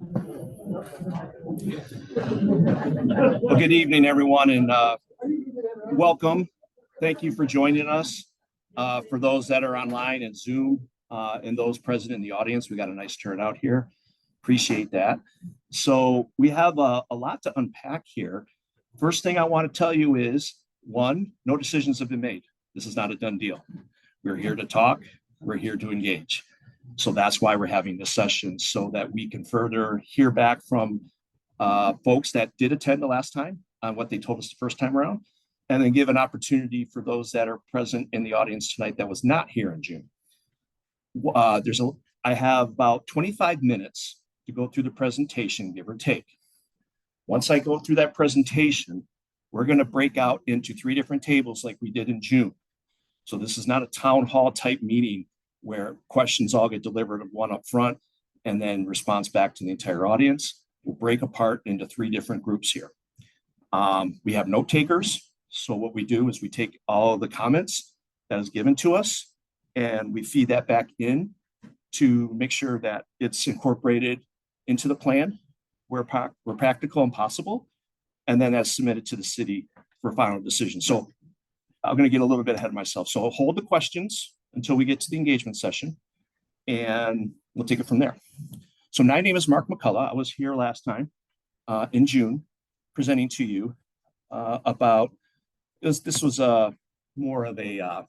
Well, good evening, everyone, and welcome. Thank you for joining us. For those that are online and Zoom and those present in the audience, we got a nice turnout here. Appreciate that. So we have a lot to unpack here. First thing I want to tell you is, one, no decisions have been made. This is not a done deal. We're here to talk. We're here to engage. So that's why we're having this session, so that we can further hear back from folks that did attend the last time on what they told us the first time around, and then give an opportunity for those that are present in the audience tonight that was not here in June. I have about 25 minutes to go through the presentation, give or take. Once I go through that presentation, we're going to break out into 3 different tables like we did in June. So this is not a town hall type meeting where questions all get delivered, one up front and then response back to the entire audience. We'll break apart into 3 different groups here. We have note takers. So what we do is we take all of the comments that is given to us and we feed that back in to make sure that it's incorporated into the plan where practical and possible, and then that's submitted to the city for final decision. So I'm going to get a little bit ahead of myself. So I'll hold the questions until we get to the engagement session, and we'll take it from there. So my name is Mark McCullough. I was here last time in June presenting to you about this was more of a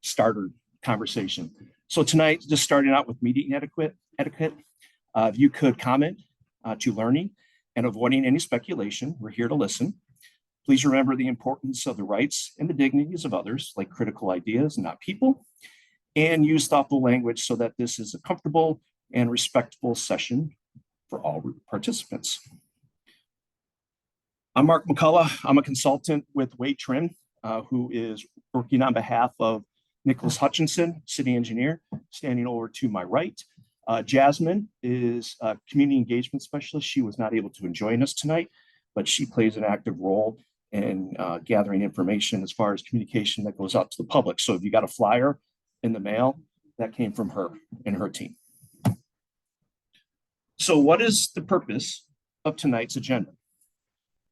starter conversation. So tonight, just starting out with meeting etiquette. If you could comment to learning and avoiding any speculation, we're here to listen. Please remember the importance of the rights and the dignities of others, like critical ideas, not people, and use thoughtful language so that this is a comfortable and respectful session for all participants. I'm Mark McCullough. I'm a consultant with Wildt Trim, who is working on behalf of Nicholas Hutchinson, city engineer, standing over to my right. Jasmine is a community engagement specialist. She was not able to join us tonight, but she plays an active role in gathering information as far as communication that goes out to the public. So if you got a flyer in the mail, that came from her and her team. So what is the purpose of tonight's agenda?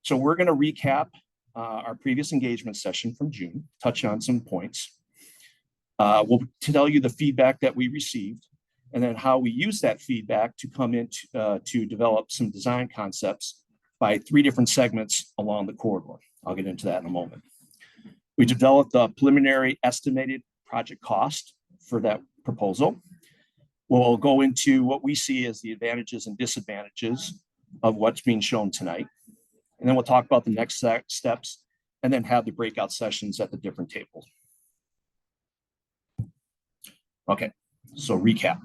So we're going to recap our previous engagement session from June, touch on some points. We'll tell you the feedback that we received, and then how we use that feedback to come in to develop some design concepts by 3 different segments along the corridor. I'll get into that in a moment. We developed a preliminary estimated project cost for that proposal. We'll go into what we see as the advantages and disadvantages of what's being shown tonight. And then we'll talk about the next steps and then have the breakout sessions at the different tables. Okay, so recap.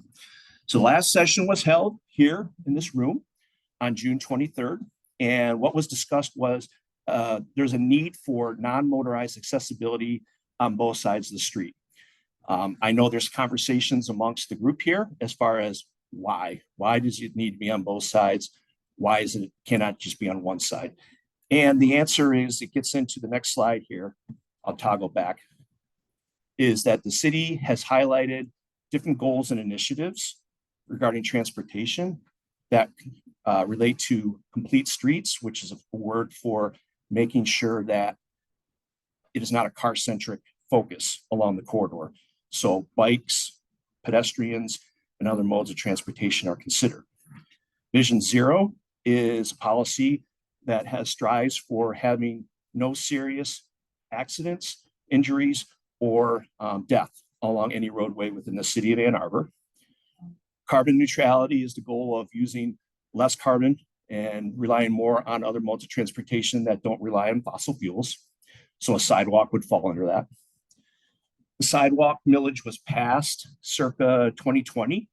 So the last session was held here in this room on June 23rd. And what was discussed was there's a need for non-motorized accessibility on both sides of the street. I know there's conversations amongst the group here as far as why. Why does it need to be on both sides? Why is it cannot just be on one side? And the answer is, it gets into the next slide here. I'll toggle back. Is that the city has highlighted different goals and initiatives regarding transportation that relate to complete streets, which is a word for making sure that it is not a car-centric focus along the corridor. So bikes, pedestrians, and other modes of transportation are considered. Vision Zero is a policy that strives for having no serious accidents, injuries, or death along any roadway within the city of Ann Arbor. Carbon neutrality is the goal of using less carbon and relying more on other modes of transportation that don't rely on fossil fuels. So a sidewalk would fall under that. The sidewalk millage was passed circa 2020,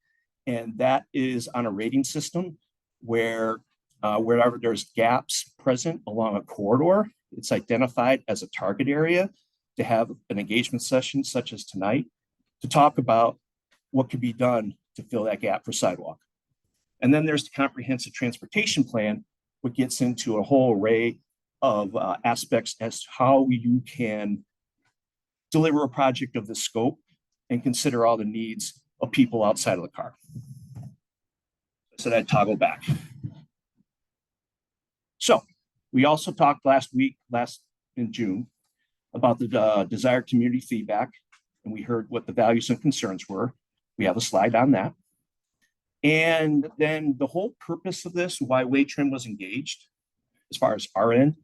and that is on a rating system where wherever there's gaps present along a corridor, it's identified as a target area to have an engagement session such as tonight to talk about what could be done to fill that gap for sidewalk. And then there's the comprehensive transportation plan, which gets into a whole array of aspects as to how you can deliver a project of this scope and consider all the needs of people outside of the car. I So that toggle back. So we also talked last in June, about the desired community feedback, and we heard what the values and concerns were. We have a slide on that. And then the whole purpose of this, why Waytrim was engaged, as far as our end,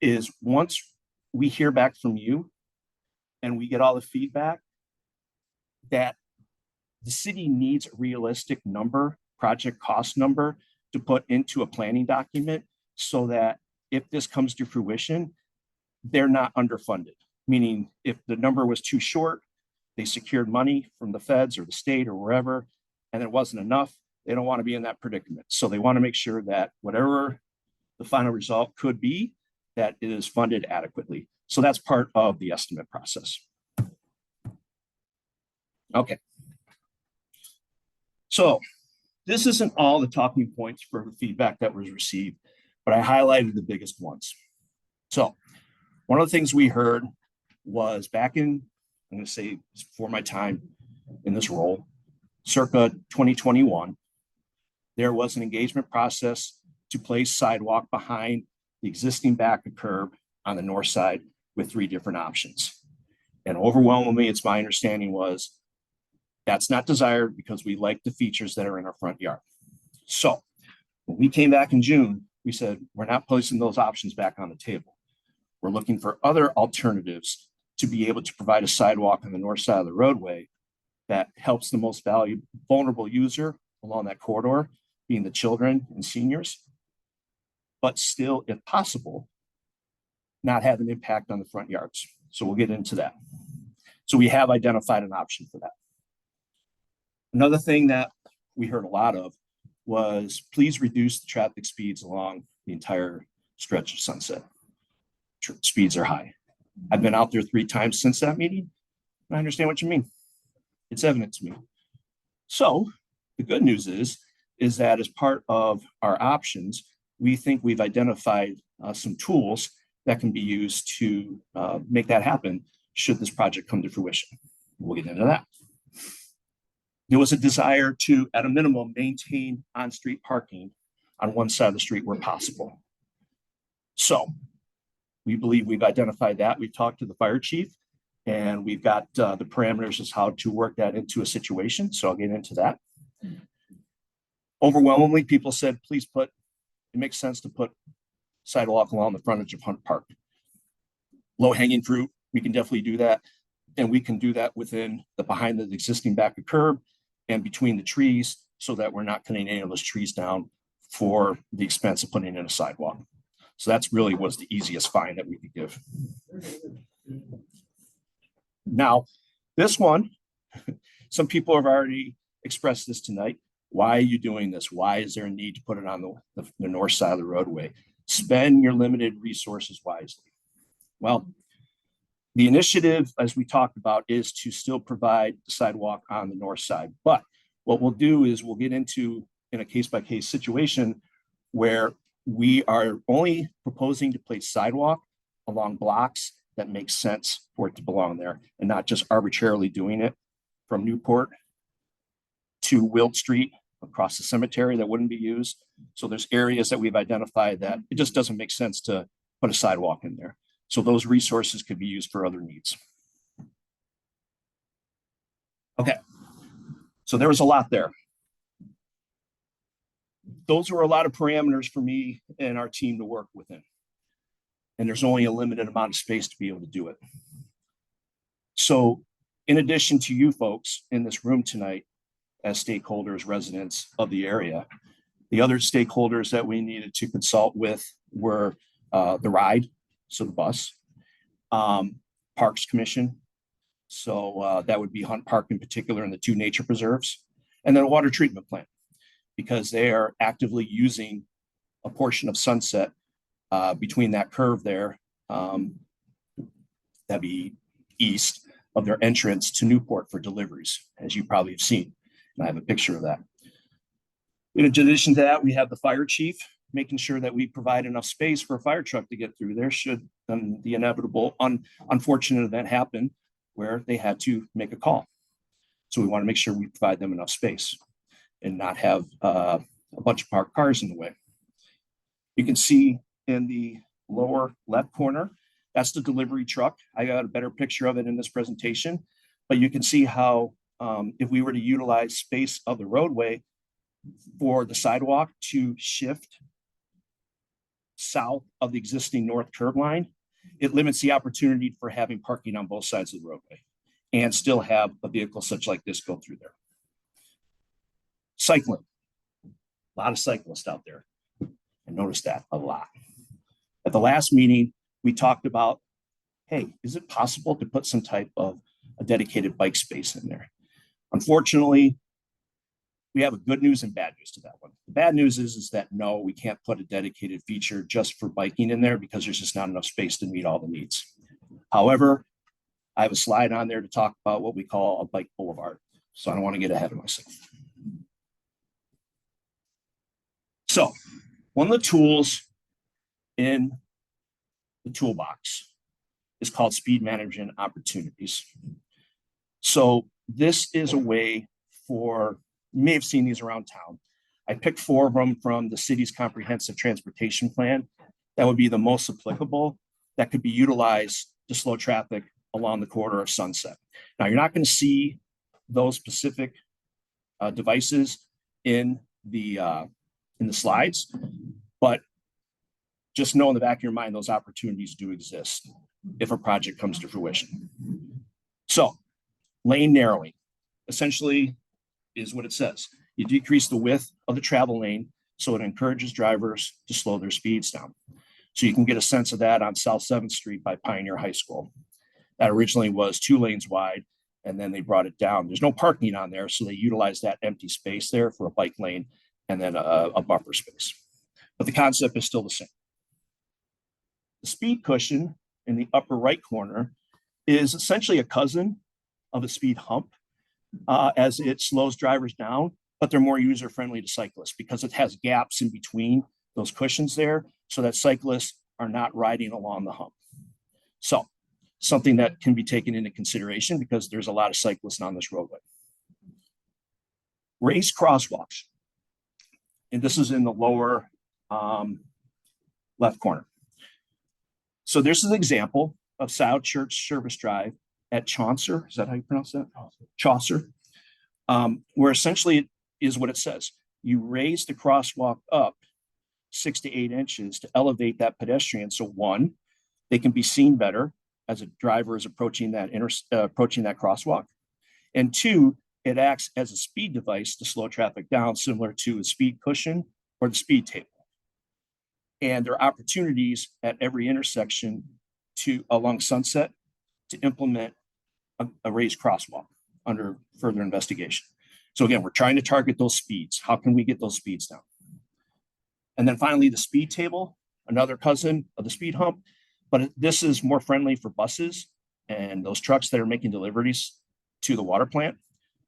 is once we hear back from you and we get all the feedback, that the city needs a realistic number, project cost number, to put into a planning document so that if this comes to fruition, they're not underfunded. Meaning if the number was too short, they secured money from the feds or the state or wherever, and it wasn't enough, they don't want to be in that predicament. So they want to make sure that whatever the final result could be, that it is funded adequately. So that's part of the estimate process. Okay. So this isn't all the talking points for the feedback that was received, but I highlighted the biggest ones. So one of the things we heard was back in, I'm going to say before my time in this role, circa 2021, there was an engagement process to place sidewalk behind the existing back of curb on the north side with 3 different options. And overwhelmingly, it's my understanding was that's not desired because we like the features that are in our front yard. So when we came back in June, we said, we're not placing those options back on the table. We're looking for other alternatives to be able to provide a sidewalk on the north side of the roadway that helps the most vulnerable user along that corridor, being the children and seniors, but still, if possible, not have an impact on the front yards. So we'll get into that. So we have identified an option for that. Another thing that we heard a lot of was please reduce the traffic speeds along the entire stretch of Sunset. Speeds are high. I've been out there 3 times since that meeting. I understand what you mean. It's evident to me. So the good news is that as part of our options, we think we've identified some tools that can be used to make that happen should this project come to fruition. We'll get into that. There was a desire to, at a minimum, maintain on-street parking on one side of the street where possible. So we believe we've identified that. We've talked to the fire chief, and we've got the parameters as how to work that into a situation. So I'll get into that. Overwhelmingly, people said, please it makes sense to put sidewalk along the frontage of Hunt Park. Low-hanging fruit, we can definitely do that. And we can do that behind the existing back of curb and between the trees so that we're not cutting any of those trees down for the expense of putting in a sidewalk. So that's really was the easiest find that we could give. Now, this one, some people have already expressed this tonight. Why are you doing this? Why is there a need to put it on the north side of the roadway? Spend your limited resources wisely. Well, the initiative, as we talked about, is to still provide the sidewalk on the north side. But what we'll do is we'll get into in a case-by-case situation where we are only proposing to place sidewalk along blocks that make sense for it to belong there and not just arbitrarily doing it from Newport to Wildt Street across the cemetery that wouldn't be used. So there's areas that we've identified that it just doesn't make sense to put a sidewalk in there. So those resources could be used for other needs. Okay, so there was a lot there. Those were a lot of parameters for me and our team to work within. And there's only a limited amount of space to be able to do it. So in addition to you folks in this room tonight, as stakeholders, residents of the area, the other stakeholders that we needed to consult with were the RIDE, so the bus, Parks Commission. So that would be Hunt Park in particular and the 2 nature preserves, and then a water treatment plant, because they are actively using a portion of Sunset between that curve there, that'd be east of their entrance to Newport for deliveries, as you probably have seen. And I have a picture of that. In addition to that, we have the fire chief making sure that we provide enough space for a fire truck to get through there should the inevitable unfortunate event happen where they had to make a call. So we want to make sure we provide them enough space and not have a bunch of parked cars in the way. You can see in the lower left corner, that's the delivery truck. I got a better picture of it in this presentation, but you can see how if we were to utilize space of the roadway for the sidewalk to shift south of the existing north curb line, it limits the opportunity for having parking on both sides of the roadway and still have a vehicle such like this go through there. Cycling, a lot of cyclists out there. I noticed that a lot. At the last meeting, we talked about, hey, is it possible to put some type of a dedicated bike space in there? Unfortunately, we have a good news and bad news to that one. The bad news is that no, we can't put a dedicated feature just for biking in there because there's just not enough space to meet all the needs. However, I have a slide on there to talk about what we call a bike boulevard. So I don't want to get ahead of myself. So one of the tools in the toolbox is called speed management opportunities. So this is a way for, you may have seen these around town. I picked 4 of them from the city's comprehensive transportation plan. That would be the most applicable that could be utilized to slow traffic along the corridor of Sunset. Now, you're not going to see those specific devices in the slides, but just know in the back of your mind, those opportunities do exist if a project comes to fruition. So lane narrowing essentially is what it says. You decrease the width of the travel lane so it encourages drivers to slow their speeds down. So you can get a sense of that on South 7th Street by Pioneer High School. That originally was 2 lanes wide, and then they brought it down. There's no parking on there, so they utilized that empty space there for a bike lane and then a buffer space. But the concept is still the same. The speed cushion in the upper right corner is essentially a cousin of a speed hump as it slows drivers down, but they're more user-friendly to cyclists because it has gaps in between those cushions there so that cyclists are not riding along the hump. So something that can be taken into consideration because there's a lot of cyclists on this roadway. Raised crosswalks. And this is in the lower left corner. So this is an example of South Church Service Drive at Chaucer. Is that how you pronounce that? Chaucer. Where essentially it is what it says. You raise the crosswalk up 6 to 8 inches to elevate that pedestrian. So 1, they can be seen better as a driver is approaching that crosswalk. And 2, it acts as a speed device to slow traffic down, similar to a speed cushion or the speed table. And there are opportunities at every intersection along Sunset to implement a raised crosswalk under further investigation. So again, we're trying to target those speeds. How can we get those speeds down? And then finally, the speed table, another cousin of the speed hump, but this is more friendly for buses and those trucks that are making deliveries to the water plant.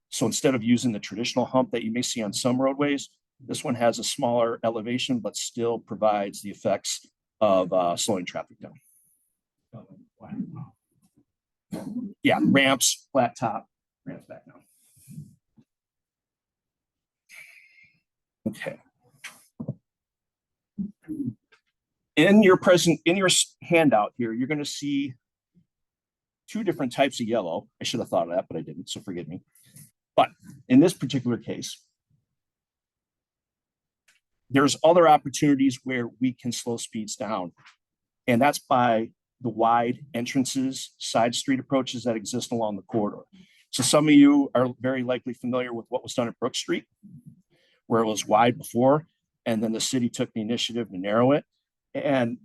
So instead of using the traditional hump that you may see on some roadways, this one has a smaller elevation, but still provides the effects of slowing traffic down. Yeah, ramps, flat top, ramps back down. Okay. In your handout here, you're going to see 2 different types of yellow. I should have thought of that, but I didn't, so forgive me. But in this particular case, there's other opportunities where we can slow speeds down. And that's by the wide entrances, side street approaches that exist along the corridor. So some of you are very likely familiar with what was done at Brook Street, where it was wide before, and then the city took the initiative to narrow it. And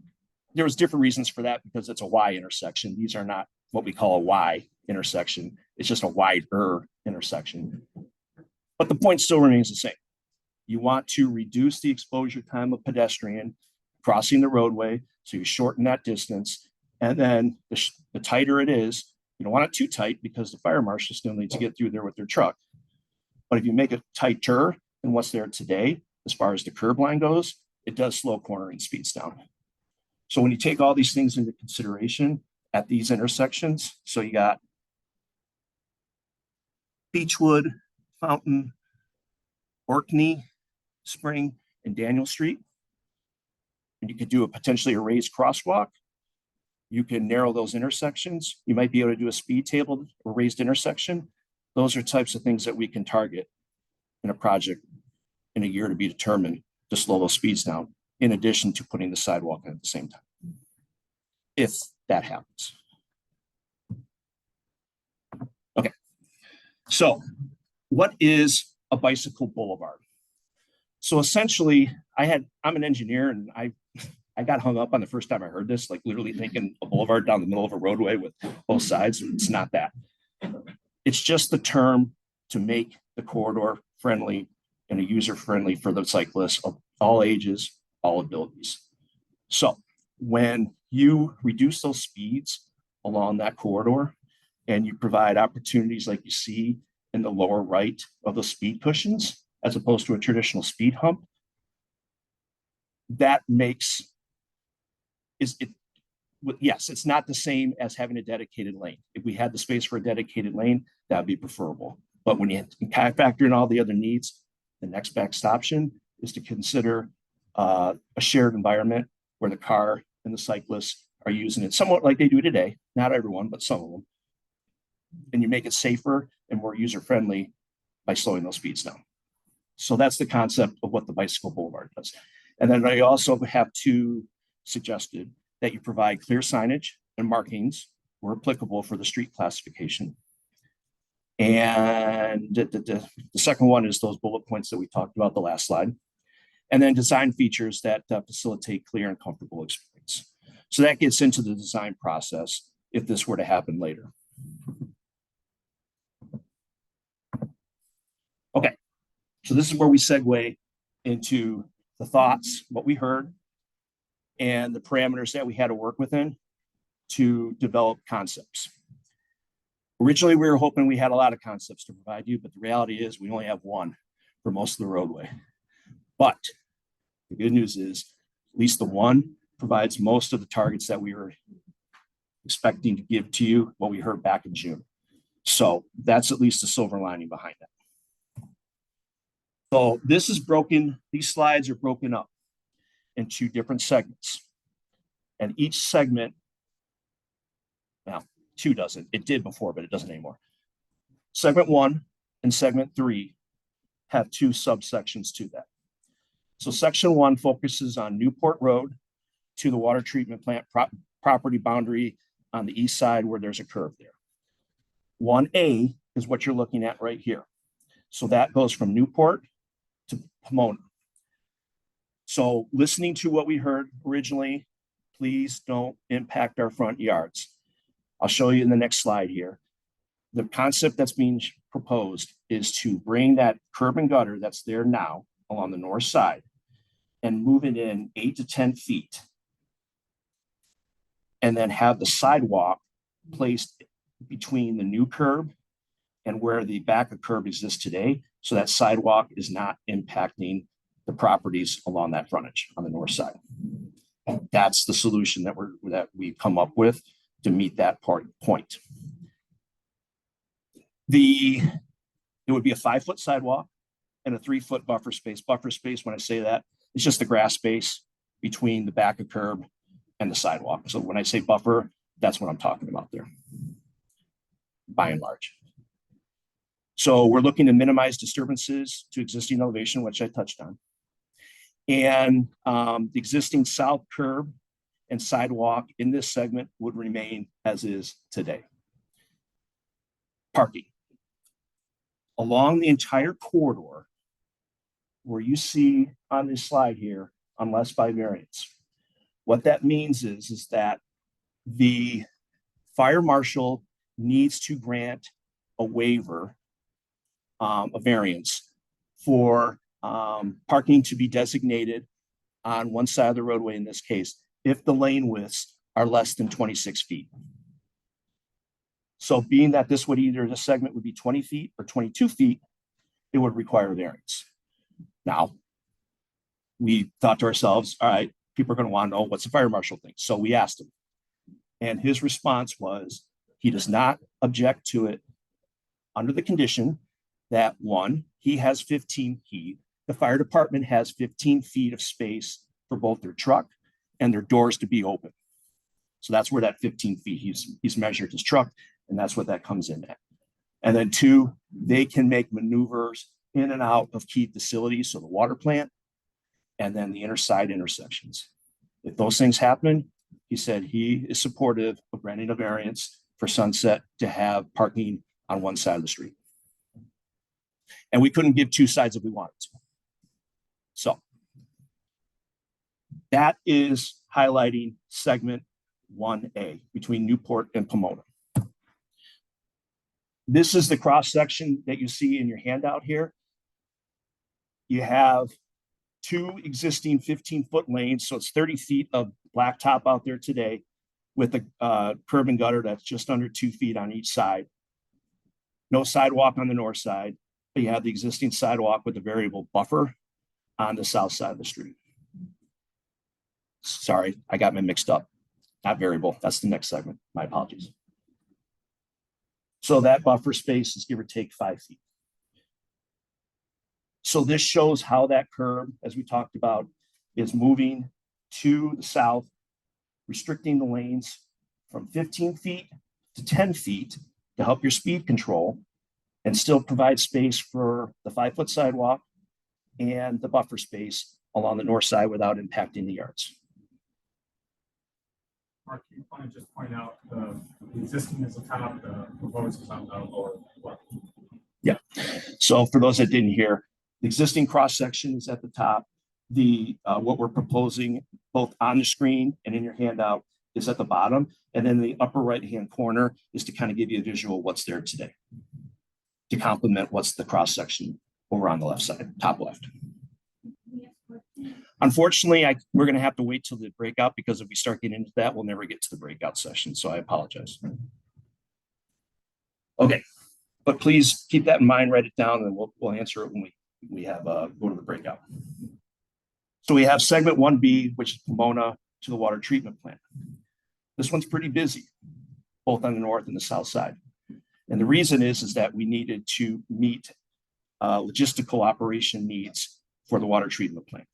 there was different reasons for that because it's a Y intersection. These are not what we call a Y intersection. It's just a wider intersection. But the point still remains the same. You want to reduce the exposure time of pedestrian crossing the roadway, so you shorten that distance. And then the tighter it is, you don't want it too tight because the fire marshal still needs to get through there with their truck. But if you make it tighter than what's there today, as far as the curb line goes, it does slow cornering speeds down. So when you take all these things into consideration at these intersections, so you got Beechwood, Fountain, Orkney, Spring, and Daniel Street. And you could do a potentially a raised crosswalk. You can narrow those intersections. You might be able to do a speed table or raised intersection. Those are types of things that we can target in a project in a year to be determined to slow those speeds down, in addition to putting the sidewalk in at the same time, if that happens. Okay, so what is a bicycle boulevard? So essentially, I'm an engineer, and I got hung up on the first time I heard this, like literally thinking a boulevard down the middle of a roadway with both sides. It's not that. It's just the term to make the corridor friendly and a user friendly for the cyclists of all ages, all abilities. So when you reduce those speeds along that corridor and you provide opportunities like you see in the lower right of the speed cushions, as opposed to a traditional speed hump, that makes yes, it's not the same as having a dedicated lane. If we had the space for a dedicated lane, that would be preferable. But when you factor in all the other needs, the next best option is to consider a shared environment where the car and the cyclists are using it somewhat like they do today. Not everyone, but some of them. And you make it safer and more user-friendly by slowing those speeds down. So that's the concept of what the bicycle boulevard does. And then I also have suggested that you provide clear signage and markings where applicable for the street classification. And the second one is those bullet points that we talked about the last slide. And then design features that facilitate clear and comfortable experience. So that gets into the design process if this were to happen later. Okay, so this is where we segue into the thoughts, what we heard, and the parameters that we had to work within to develop concepts. Originally, we were hoping we had a lot of concepts to provide you, but the reality is we only have one for most of the roadway. But the good news is at least the one provides most of the targets that we were expecting to give to you, what we heard back in June. So that's at least the silver lining behind it. So this is broken, these slides are broken up into different segments. And each segment, now two doesn't, it did before, but it doesn't anymore. Segment 1 and segment 3 have two subsections to that. So section 1 focuses on Newport Road to the water treatment plant property boundary on the east side where there's a curve there. 1A is what you're looking at right here. So that goes from Newport to Pomona. So listening to what we heard originally, please don't impact our front yards. I'll show you in the next slide here. The concept that's being proposed is to bring that curb and gutter that's there now along the north side and move it in 8 to 10 feet. And then have the sidewalk placed between the new curb and where the back of curb exists today. So that sidewalk is not impacting the properties along that frontage on the north side. That's the solution that we've come up with to meet that point. It would be a 5-foot sidewalk and a 3-foot buffer space. Buffer space, when I say that, it's just the grass space between the back of curb and the sidewalk. So when I say buffer, that's what I'm talking about there, by and large. So we're looking to minimize disturbances to existing elevation, which I touched on. And the existing south curb and sidewalk in this segment would remain as is today. Parking. Along the entire corridor, where you see on this slide here, unless by variance. What that means is that the fire marshal needs to grant a waiver, a variance for parking to be designated on one side of the roadway in this case, if the lane widths are less than 26 feet. So being that this segment would be 20 feet or 22 feet, it would require a variance. Now, we thought to ourselves, all right, people are going to want to know what's the fire marshal think. So we asked him. And his response was, he does not object to it under the condition that 1, he has 15 feet The fire department has 15 feet of space for both their truck and their doors to be open. So that's where that 15 feet, he's measured his truck, and that's what that comes in at. And then 2, they can make maneuvers in and out of key facilities, so the water plant, and then the inner side intersections. If those things happen, he said he is supportive of granting a variance for Sunset to have parking on one side of the street. And we couldn't give 2 sides if we wanted to. So that is highlighting segment 1A between Newport and Pomona. This is the cross section that you see in your handout here. You have 2 existing 15-foot lanes, so it's 30 feet of blacktop out there today with a curb and gutter that's just under 2 feet on each side. No sidewalk on the north side, but you have the existing sidewalk with the variable buffer on the south side of the street. Sorry, I got me mixed up. Not variable, that's the next segment. My apologies. So that buffer space is give or take 5 feet. So this shows how that curb, as we talked about, is moving to the south, restricting the lanes from 15 feet to 10 feet to help your speed control and still provide space for the 5-foot sidewalk and the buffer space along the north side without impacting the yards. Mark, you want to just point out the existing is the top, the proposed is on the lower left. Yeah. So for those that didn't hear, the existing cross section is at the top. The what we're proposing both on the screen and in your handout is at the bottom. And then the upper right-hand corner is to kind of give you a visual of what's there today to complement what's the cross section over on the left side, top left. Unfortunately, we're going to have to wait till the breakout because if we start getting into that, we'll never get to the breakout session. So I apologize. Okay, but please keep that in mind, write it down, and we'll answer it when we have go to the breakout. So we have segment 1B, which is Pomona to the water treatment plant. This one's pretty busy, both on the north and the south side. And the reason is that we needed to meet logistical operation needs for the water treatment plant.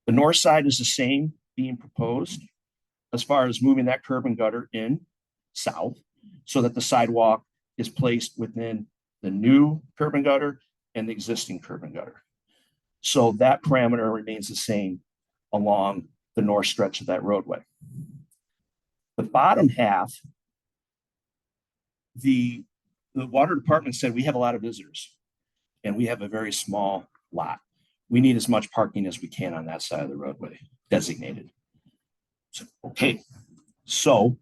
The north side is the same being proposed as far as moving that curb and gutter in south so that the sidewalk is placed within the new curb and gutter and the existing curb and gutter. So that parameter remains the same along the north stretch of that roadway. The bottom half, the water department said we have a lot of visitors and we have a very small lot. We need as much parking as we can on that side of the roadway designated. So, okay, so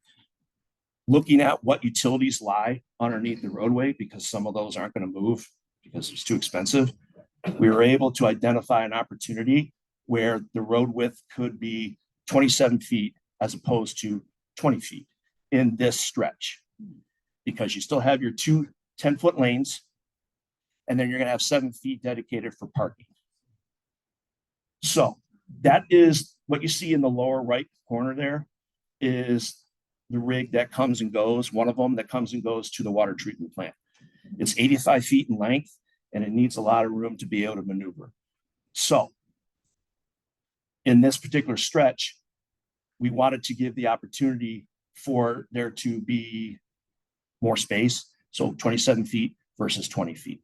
looking at what utilities lie underneath the roadway, because some of those aren't going to move because it's too expensive, we were able to identify an opportunity where the road width could be 27 feet as opposed to 20 feet in this stretch, because you still have your 2 10-foot lanes, and then you're going to have 7 feet dedicated for parking. So that is what you see in the lower right corner there is the rig that comes and goes, one of them that comes and goes to the water treatment plant. It's 85 feet in length, and it needs a lot of room to be able to maneuver. So in this particular stretch, we wanted to give the opportunity for there to be more space, so 27 feet versus 20 feet.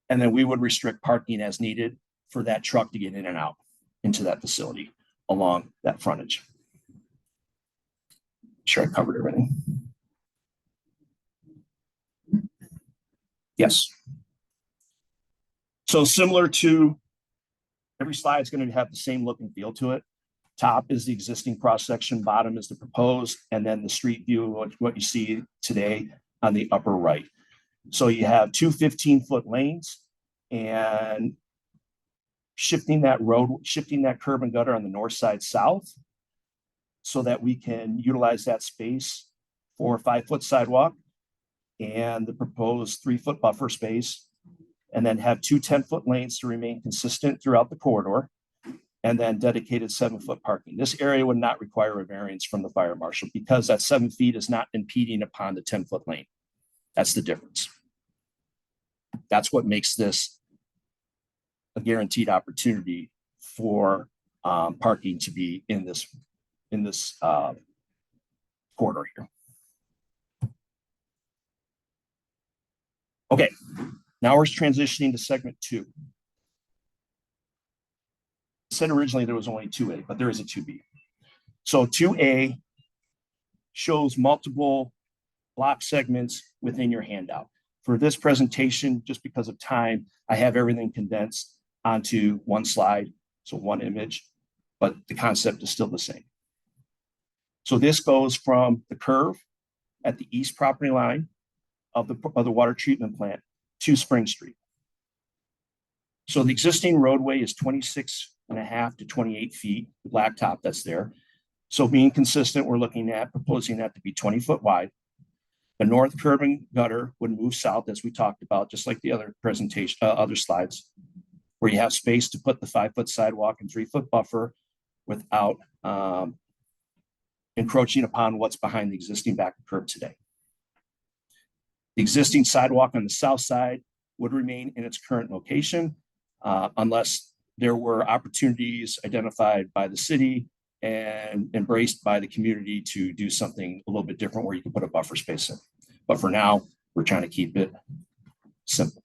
And then we would restrict parking as needed for that truck to get in and out into that facility along that frontage. Sure, I covered everything. Yes. So similar to every slide is going to have the same look and feel to it. Top is the existing cross section, bottom is the proposed, and then the street view, what you see today on the upper right. So you have 2 15-foot lanes and shifting that curb and gutter on the north side south so that we can utilize that space for a 5-foot sidewalk and the proposed 3-foot buffer space, and then have 2 10-foot lanes to remain consistent throughout the corridor, and then dedicated 7-foot parking. This area would not require a variance from the fire marshal because that 7 feet is not impeding upon the 10-foot lane. That's the difference. That's what makes this a guaranteed opportunity for parking to be in this corridor here. Okay, now we're transitioning to segment 2. I said originally there was only 2A, but there is a 2B. So 2A shows multiple block segments within your handout. For this presentation, just because of time, I have everything condensed onto one slide, so one image, but the concept is still the same. So this goes from the curve at the east property line of the water treatment plant to Spring Street. So the existing roadway is 26.5 to 28 feet, the blacktop that's there. So being consistent, we're looking at proposing that to be 20 foot wide. The north curbing gutter would move south, as we talked about, just like the other presentation, other slides, where you have space to put the 5 foot sidewalk and 3 foot buffer without encroaching upon what's behind the existing back curb today. The existing sidewalk on the south side would remain in its current location unless there were opportunities identified by the city and embraced by the community to do something a little bit different where you can put a buffer space in. But for now, we're trying to keep it simple.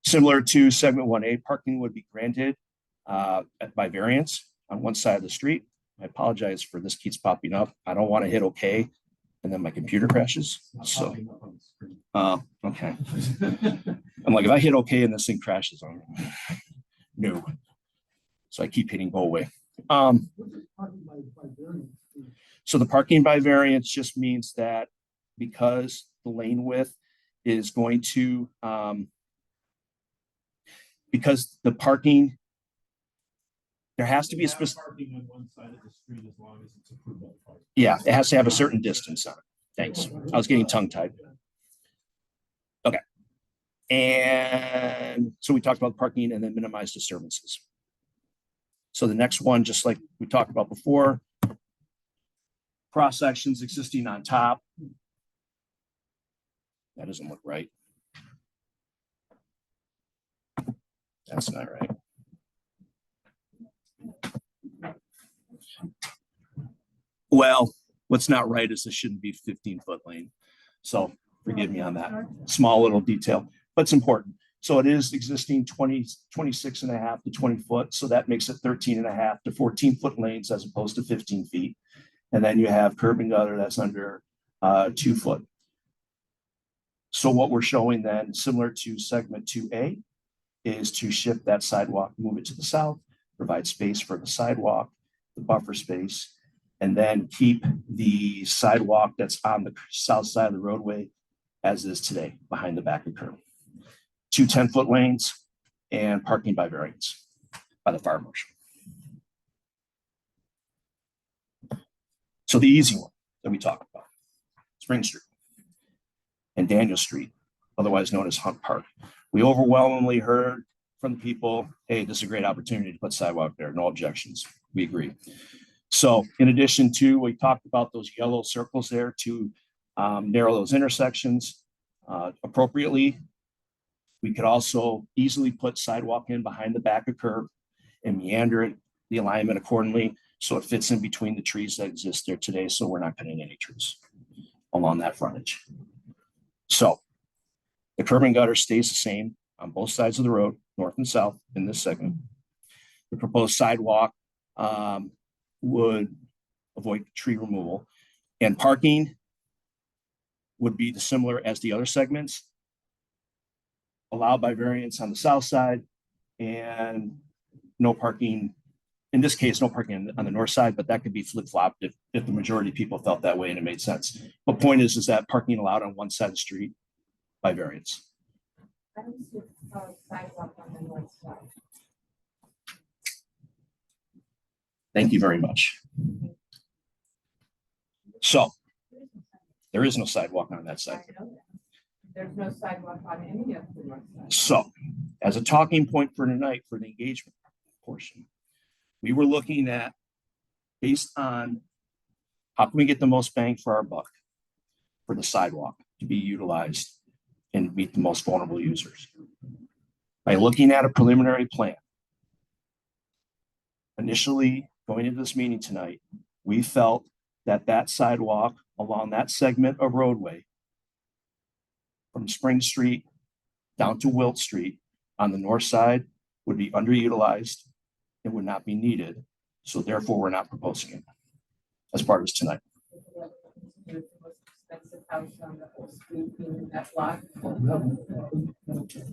Similar to segment 1A, parking would be granted by variance on one side of the street. I apologize for this keeps popping up. I don't want to hit OK and then my computer crashes. So, okay. I'm like, if I hit OK and this thing crashes on me, no. So I keep hitting go away. So the parking by variance just means that because the lane width is going to, because the parking, there has to be a specific parking on one side of the street as long as it's approved. Yeah, it has to have a certain distance on it. Thanks. I was getting tongue tied. Okay. And so we talked about parking and then minimize disturbances. So the next one, just like we talked about before, cross sections existing on top. That doesn't look right. That's not right. Well, what's not right is this shouldn't be 15-foot lane. So forgive me on that small little detail, but it's important. So it is existing 26.5 to 20 foot. So that makes it 13.5 to 14 foot lanes as opposed to 15 feet. And then you have curb and gutter that's under 2 foot. So what we're showing then, similar to segment 2A, is to shift that sidewalk, move it to the south, provide space for the sidewalk, the buffer space, and then keep the sidewalk that's on the south side of the roadway as is today, behind the back of curb. 2 10-foot lanes and parking by variance by the fire marshal. So the easy one that we talked about, Spring Street and Daniel Street, otherwise known as Hunt Park. We overwhelmingly heard from the people, hey, this is a great opportunity to put sidewalk there, no objections, we agree. So in addition to, we talked about those yellow circles there to narrow those intersections appropriately. We could also easily put sidewalk in behind the back of curb and meander it, the alignment accordingly, so it fits in between the trees that exist there today, so we're not cutting any trees along that frontage. So the curb and gutter stays the same on both sides of the road, north and south in this segment. The proposed sidewalk would avoid tree removal, and parking would be similar as the other segments, allowed by variance on the south side and no parking, in this case, no parking on the north side, but that could be flip-flopped if the majority of people felt that way and it made sense. But point is that parking allowed on one side of the street by variance. I don't see a sidewalk on the north side. Thank you very much. So there is no sidewalk on that side. There's no sidewalk on any of the north side. So as a talking point for tonight for the engagement portion, we were looking at, based on how can we get the most bang for our buck for the sidewalk to be utilized and meet the most vulnerable users. by looking at a preliminary plan. Initially, going into this meeting tonight, we felt that that sidewalk along that segment of roadway from Spring Street down to Wildt Street on the north side would be underutilized. It would not be needed. So therefore, we're not proposing it as part of this tonight. The most expensive house on the whole street in that block.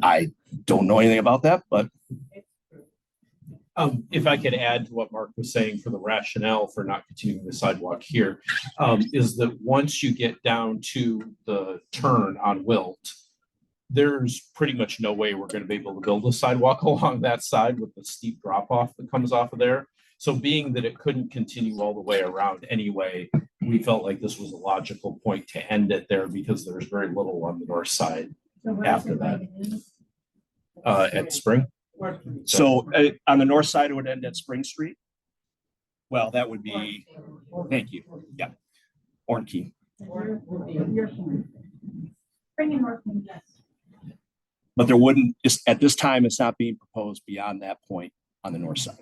I don't know anything about that, but If I could add to what Mark was saying for the rationale for not continuing the sidewalk here, is that once you get down to the turn on Wildt, there's pretty much no way we're going to be able to build a sidewalk along that side with the steep drop off that comes off of there. So being that it couldn't continue all the way around anyway, we felt like this was a logical point to end it there because there's very little on the north side after that. At Spring. so on the north side, it would end at Spring Street. Well, that would be, thank you. Yeah. Ornkey. But there wouldn't, at this time, it's not being proposed beyond that point on the north side.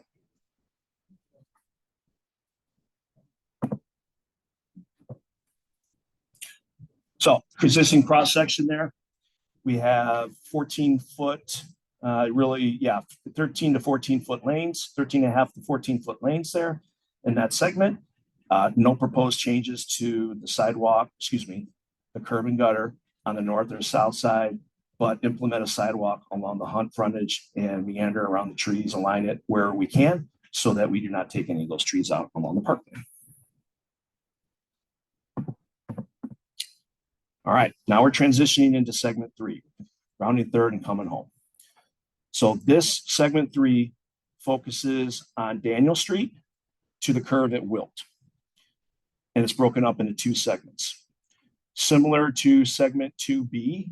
So existing cross section there, we have 14-foot, really, yeah, 13 to 14-foot lanes, 13.5 to 14-foot lanes there in that segment. No proposed changes to the sidewalk, the curb and gutter on the north or south side, but implement a sidewalk along the Hunt frontage and meander around the trees, align it where we can so that we do not take any of those trees out along the parkway. All right, now we're transitioning into segment 3, rounding third and coming home. So this segment 3 focuses on Daniel Street to the curve at Wildt. And it's broken up into 2 segments. Similar to segment 2B,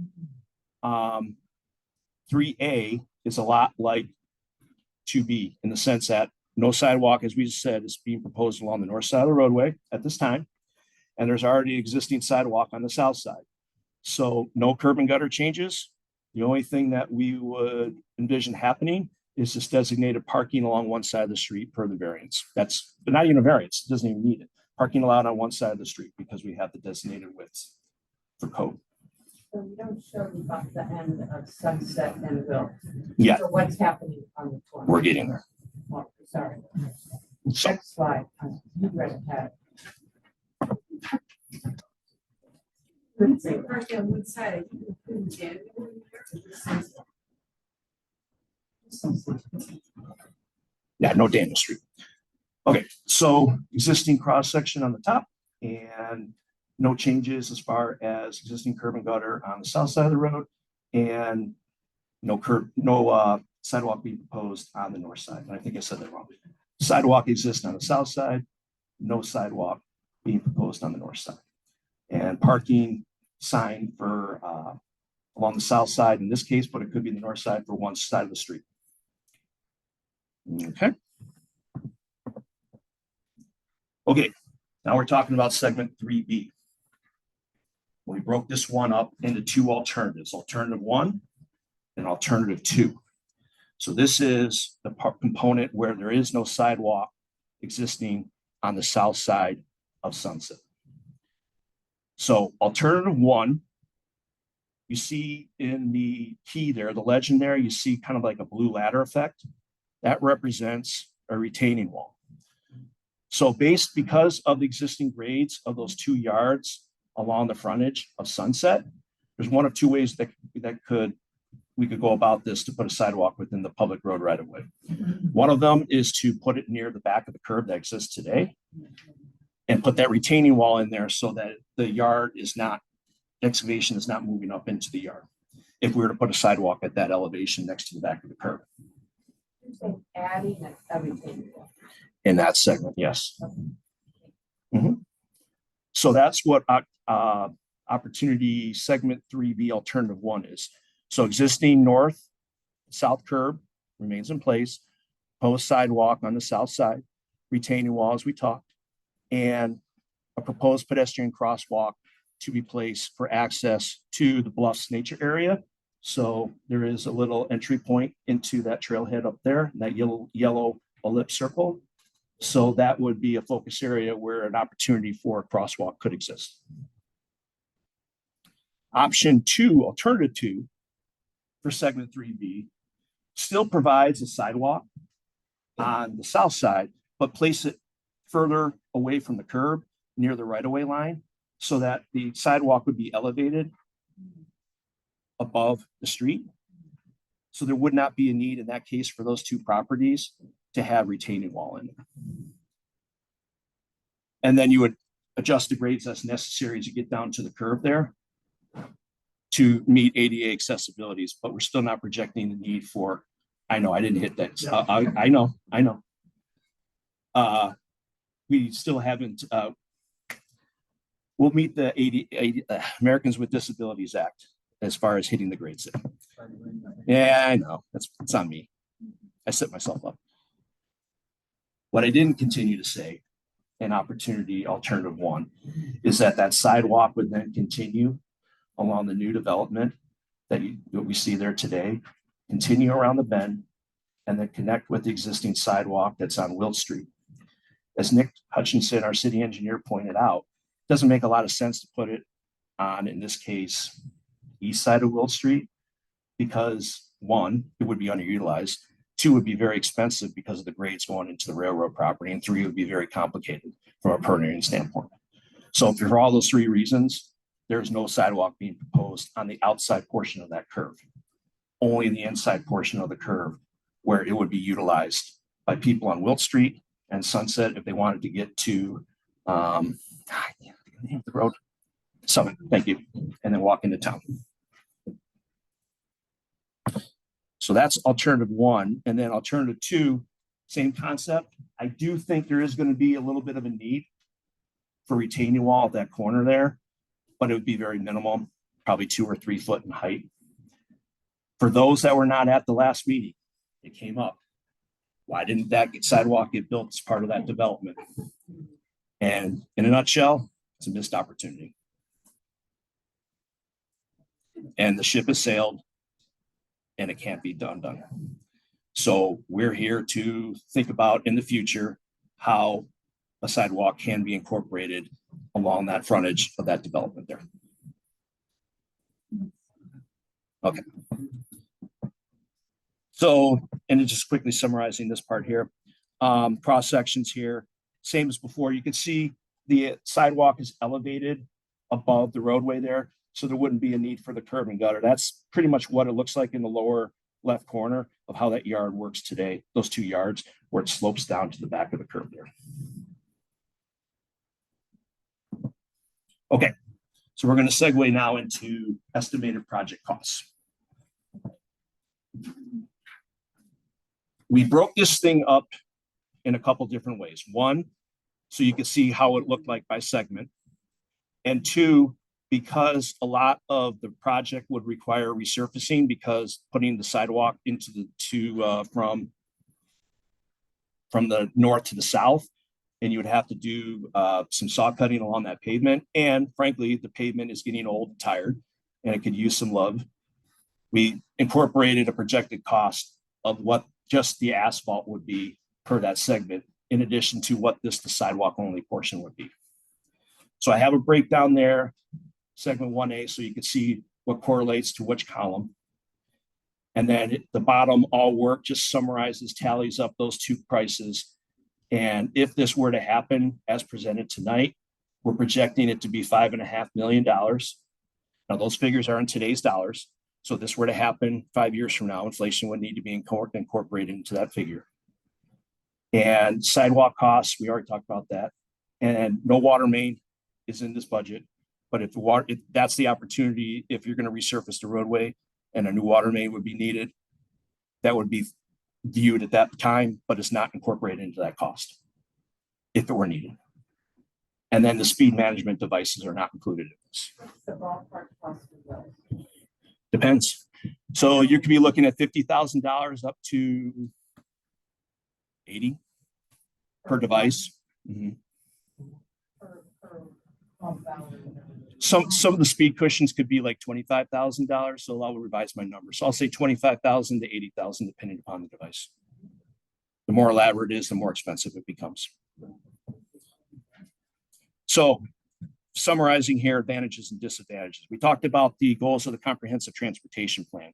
3A is a lot like 2B in the sense that no sidewalk, as we just said, is being proposed along the north side of the roadway at this time. And there's already existing sidewalk on the south side. So no curb and gutter changes. The only thing that we would envision happening is this designated parking along one side of the street per the variance. That's not even a variance, it doesn't even need it. Parking allowed on one side of the street because we have the designated widths for code. So you don't show me about the end of Sunset and Wildt. Yeah. So what's happening on the corner? We're getting there. Oh, sorry. So Next slide. You read ahead. Park on one side. yeah, no Daniel Street. Okay, so existing cross section on the top and no changes as far as existing curb and gutter on the south side of the road and no sidewalk being proposed on the north side. And I think I said that wrong. Sidewalk exists on the south side, no sidewalk being proposed on the north side. And parking sign for along the south side in this case, but it could be the north side for one side of the street. Okay. Okay, now we're talking about segment 3B. We broke this one up into 2 alternatives, alternative 1 and alternative 2. So this is the component where there is no sidewalk existing on the south side of Sunset. So alternative 1, you see in the key there, the legend there, you see kind of like a blue ladder effect. That represents a retaining wall. So because of the existing grades of those 2 yards along the frontage of Sunset, there's one of 2 ways that we could go about this to put a sidewalk within the public road right of way. One of them is to put it near the back of the curb that exists today and put that retaining wall in there so that the yard is not, excavation is not moving up into the yard. If we were to put a sidewalk at that elevation next to the back of the curb. Adding a retaining wall. In that segment, yes. So that's what opportunity segment 3B alternative 1 is. So existing north-south curb remains in place, proposed sidewalk on the south side, retaining wall as we talked, and a proposed pedestrian crosswalk to be placed for access to the Bluffs nature area So there is a little entry point into that trailhead up there, that yellow ellipse circle. So that would be a focus area where an opportunity for a crosswalk could exist. Option 2, alternative 2, for segment 3B, still provides a sidewalk on the south side, but place it further away from the curb near the right-of-way line so that the sidewalk would be elevated above the street. So there would not be a need in that case for those two properties to have retaining wall in it. And then you would adjust the grades as necessary as you get down to the curb there to meet ADA accessibilities, but we're still not projecting the need for, I know I didn't hit that. I know. We still haven't, we'll meet the Americans with Disabilities Act as far as hitting the grades. Yeah, I know. It's on me. I set myself up. What I didn't continue to say, an opportunity alternative 1, is that sidewalk would then continue along the new development that we see there today, continue around the bend, and then connect with the existing sidewalk that's on Wildt Street. As Nick Hutchinson, our city engineer, pointed out, it doesn't make a lot of sense to put it on, in this case, east side of Wildt Street, because 1, it would be underutilized. 2, would be very expensive because of the grades going into the railroad property, and 3, would be very complicated from a permitting standpoint. So for all those 3 reasons, there is no sidewalk being proposed on the outside portion of that curve, only the inside portion of the curve where it would be utilized by people on Wildt Street and Sunset if they wanted to get to the road, Summit, thank you, and then walk into town. So that's alternative 1. And then alternative 2, same concept. I do think there is going to be a little bit of a need for retaining wall at that corner there, but it would be very minimal, probably 2 or 3 foot in height. For those that were not at the last meeting, it came up. Why didn't that sidewalk get built as part of that development? And in a nutshell, it's a missed opportunity. And the ship has sailed, and it can't be done. So we're here to think about in the future how a sidewalk can be incorporated along that frontage of that development there. Okay. So, and just quickly summarizing this part here, cross sections here, same as before. You can see the sidewalk is elevated above the roadway there, so there wouldn't be a need for the curb and gutter. That's pretty much what it looks like in the lower left corner of how that yard works today, those 2 yards where it slopes down to the back of the curb there. Okay, so we're going to segue now into estimated project costs. We broke this thing up in a couple different ways. 1, so you can see how it looked like by segment. And 2, because a lot of the project would require resurfacing, because putting the sidewalk into the from the north to the south, and you would have to do some saw cutting along that pavement. And frankly, the pavement is getting old and tired, and it could use some love. We incorporated a projected cost of what just the asphalt would be per that segment, in addition to what the sidewalk only portion would be. So I have a breakdown there, segment 1A, so you can see what correlates to which column. And then the bottom all work just summarizes, tallies up those 2 prices. And if this were to happen as presented tonight, we're projecting it to be $5.5 million. Now those figures are in today's dollars. So if this were to happen 5 years from now, inflation would need to be incorporated into that figure. And sidewalk costs, we already talked about that. And no water main is in this budget. But if that's the opportunity, if you're going to resurface the roadway and a new water main would be needed, that would be viewed at that time, but it's not incorporated into that cost if it were needed. And then the speed management devices are not included in this. What's the ballpark cost of those? Depends. So you could be looking at $50,000 up to 80 per device. Per compound. Some of the speed cushions could be like $25,000, so I'll revise my number. So I'll say 25,000 to 80,000, depending upon the device. The more elaborate it is, the more expensive it becomes. So summarizing here, advantages and disadvantages. We talked about the goals of the comprehensive transportation plan.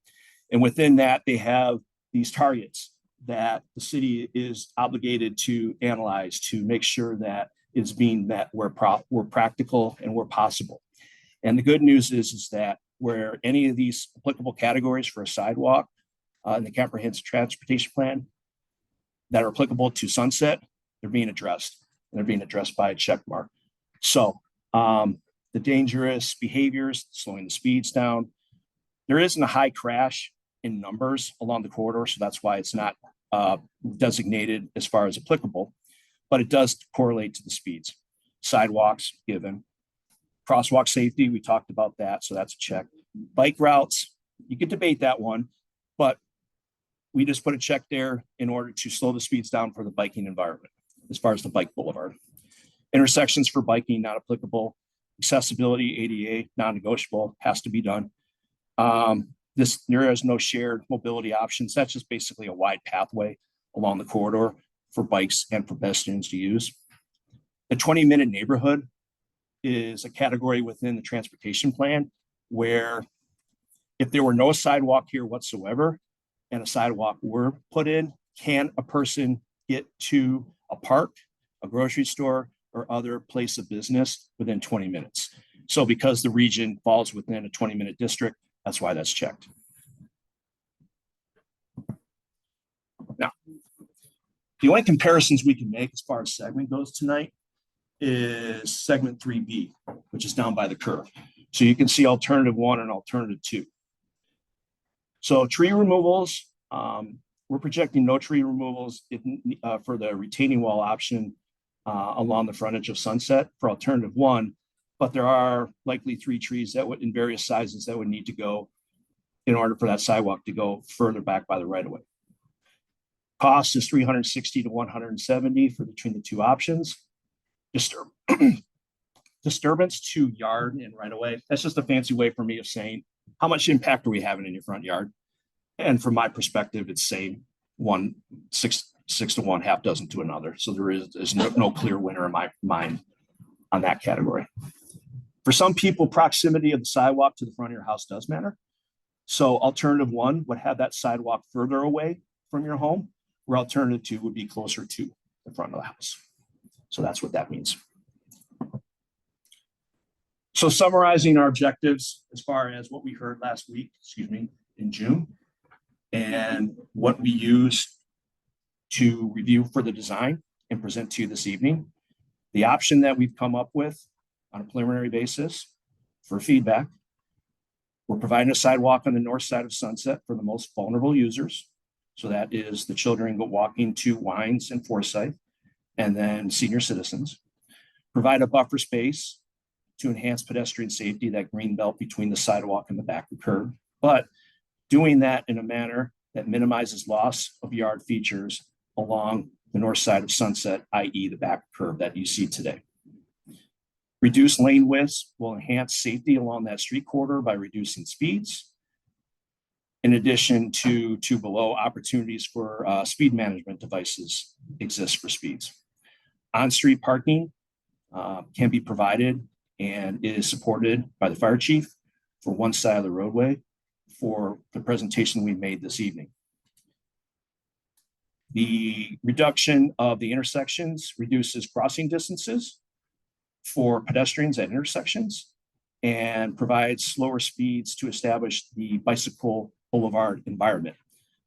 And within that, they have these targets that the city is obligated to analyze to make sure that it's being met where practical and where possible. And the good news is that where any of these applicable categories for a sidewalk in the comprehensive transportation plan that are applicable to Sunset, they're being addressed. And they're being addressed by a check mark. So the dangerous behaviors, slowing the speeds down. There isn't a high crash in numbers along the corridor, so that's why it's not designated as far as applicable, but it does correlate to the speeds. Sidewalks given. Crosswalk safety, we talked about that, so that's a check. Bike routes, you could debate that one, but we just put a check there in order to slow the speeds down for the biking environment as far as the bike boulevard. Intersections for biking, not applicable. Accessibility, ADA, non-negotiable, has to be done. There is no shared mobility options. That's just basically a wide pathway along the corridor for bikes and for pedestrians to use. The 20-minute neighborhood is a category within the transportation plan where if there were no sidewalk here whatsoever and a sidewalk were put in, can a person get to a park, a grocery store, or other place of business within 20 minutes? So because the region falls within a 20-minute district, that's why that's checked. Now, the only comparisons we can make as far as segment goes tonight is segment 3B, which is down by the curve. So you can see alternative 1 and alternative 2. So tree removals, we're projecting no tree removals for the retaining wall option along the frontage of Sunset for alternative 1, but there are likely 3 trees that would in various sizes that would need to go in order for that sidewalk to go further back by the right of way. Cost is $360 to $170 for between the 2 options. Disturbance to yard and right of way. That's just a fancy way for me of saying how much impact are we having in your front yard? And from my perspective, it's same 6 to 1, half dozen to another. So there's no clear winner in my mind on that category. For some people, proximity of the sidewalk to the front of your house does matter. So alternative 1 would have that sidewalk further away from your home, where alternative 2 would be closer to the front of the house. So that's what that means. So summarizing our objectives as far as what we heard last week, in June, and what we used to review for the design and present to you this evening. The option that we've come up with on a preliminary basis for feedback, we're providing a sidewalk on the north side of Sunset for the most vulnerable users. So that is the children walking to Wines and Forsyth, and then senior citizens. Provide a buffer space to enhance pedestrian safety, that green belt between the sidewalk and the back of the curb, but doing that in a manner that minimizes loss of yard features along the north side of Sunset, i.e. the back curb that you see today. Reduced lane widths will enhance safety along that street corridor by reducing speeds. In addition to below, opportunities for speed management devices exist for speeds. On-street parking can be provided and is supported by the fire chief for one side of the roadway for the presentation we made this evening. The reduction of the intersections reduces crossing distances for pedestrians at intersections and provides slower speeds to establish the bicycle boulevard environment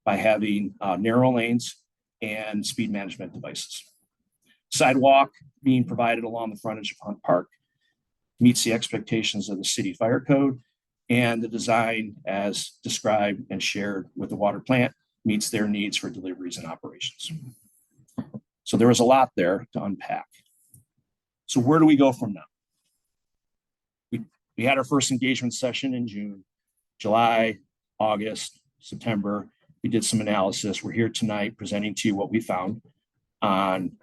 by having narrow lanes and speed management devices. Sidewalk being provided along the frontage of Hunt Park meets the expectations of the city fire code, and the design as described and shared with the water plant meets their needs for deliveries and operations. So there was a lot there to unpack. So where do we go from now? We had our first engagement session in June, July, August, September. We did some analysis. We're here tonight presenting to you what we found on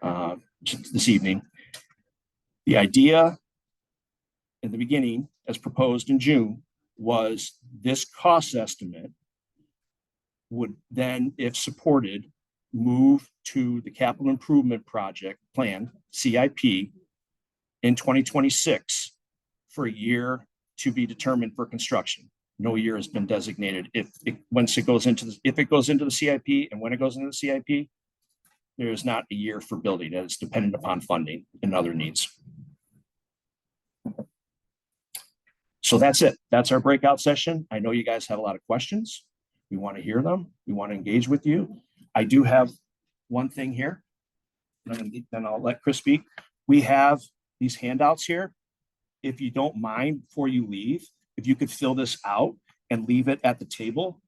this evening. The idea in the beginning, as proposed in June, was this cost estimate would then, if supported, move to the capital improvement project plan, CIP, in 2026 for a year to be determined for construction. No year has been designated. If it goes into the CIP and when it goes into the CIP, there is not a year for building. It is dependent upon funding and other needs. So that's it. That's our breakout session. I know you guys have a lot of questions. We want to hear them. We want to engage with you. I do have one thing here. Then I'll let Chris speak. We have these handouts here. If you don't mind, before you leave, if you could fill this out and leave it at the table,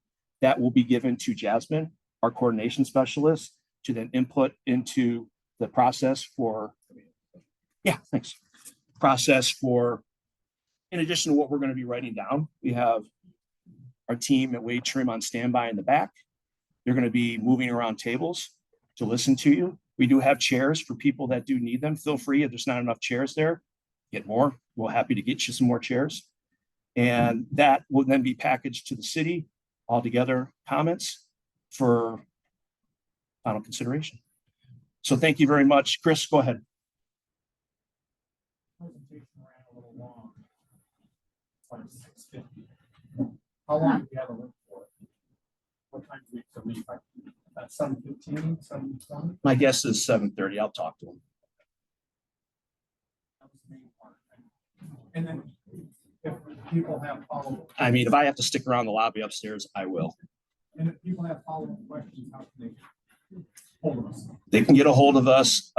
that will be given to Jasmine, our coordination specialist, to then input into the process for, in addition to what we're going to be writing down, we have our team at Wade Trim on standby in the back. They're going to be moving around tables to listen to you. We do have chairs for people that do need them. Feel free, if there's not enough chairs there, get more. We're happy to get you some more chairs. And that will then be packaged to the city, altogether comments for final consideration. So thank you very much. Chris, go ahead. Presentation ran a little long. It's like 6:50. How long do you have a look for? What time do you leave? At 7:15, 7:20? My guess is 7:30. I'll talk to him. That was the main part. And then if people have follow-up. I mean, if I have to stick around the lobby upstairs, I will. And if people have follow-up questions, how can they hold of us? They can get a hold of us.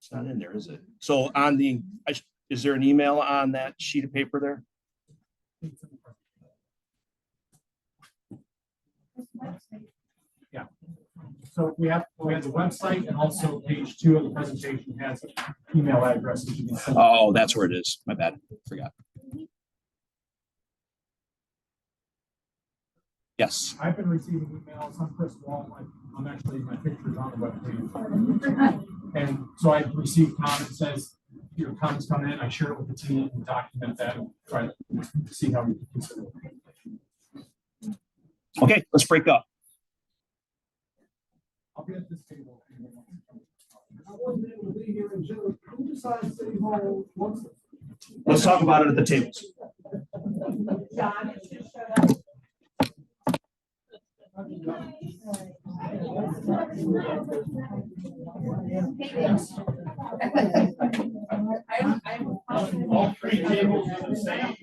It's not in there, is it? So on the, is there an email on that sheet of paper there? Yeah. So we have the website, and also page 2 of the presentation has email addresses. You can send. Oh, that's where it is. My bad. Forgot. Yes. I've been receiving emails. I'm Chris Wall. I'm actually, my picture's on the webpage. And so I received comments as your comments come in. I share it with the team and document that and try to see how we can consider it. Okay, let's break up. I'll be at this table. I wasn't able to be here in June. Who decides City Hall wants it? Let's talk about it at the tables. John, it just showed up. All 3 tables are the same.